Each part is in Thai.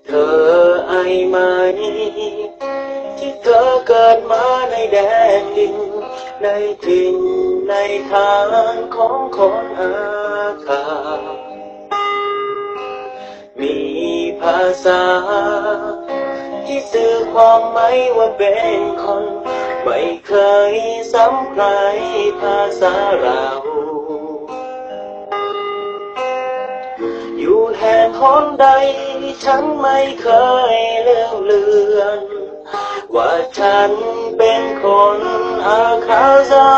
เธอไอไหมที่เธอเกิดมาในแดนดินในถิ่นในทางของคนอาคามีภาษาที่สื่อความหมายว่าเป็นคนไม่เคยซ้ำใครภาษาเราอยู่แห่งหนใดฉันไม่เคยเลือนว่าฉันเป็นคนอาคาซา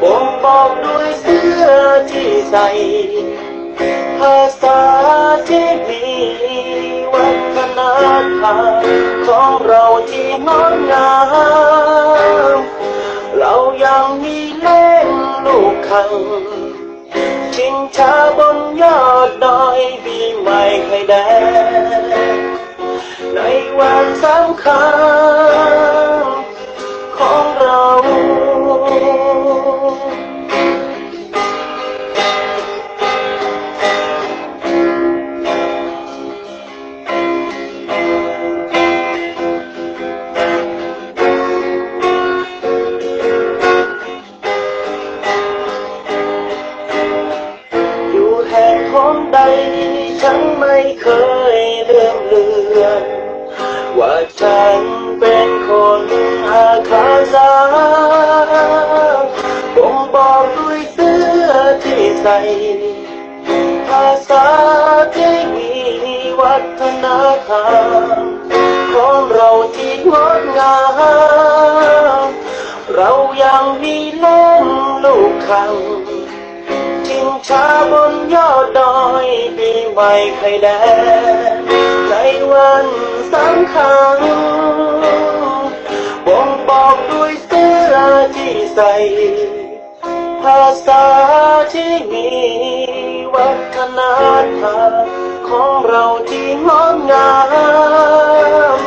บ่งบอกด้วยเสื้อที่ใส่ภาษาที่มีวัฒนธรรมของเราที่งดงามเรายังมีเล่นลูกคังชิงช้าบนยอดดอยปีใหม่ไข่แดงในวันสำคัญของเราคนใดฉันไม่เคยเลือนว่าฉันเป็นคนอาคาซาบ่งบอกด้วยเสื้อที่ใส่ภาษาที่มีวัฒนธรรมของเราที่งดงามเรายังมีเล่นลูกคังชิงช้าบนยอดดอยปีใหม่ไข่แดงในวันสำคัญบ่งบอกด้วยเสื้อที่ใส่ภาษาที่มีวัฒนธรรมของเราที่งดงาม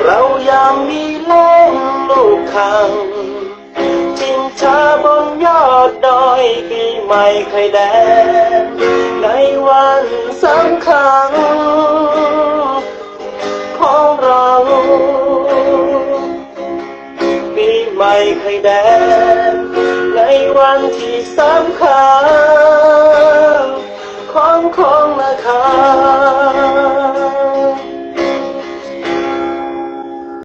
เรายังมีเล่นลูกคังชิงช้าบนยอดดอยปีใหม่ไข่แดงในวันสำคัญของเราปีใหม่ไข่แดงในวันที่สำคัญของนะคะ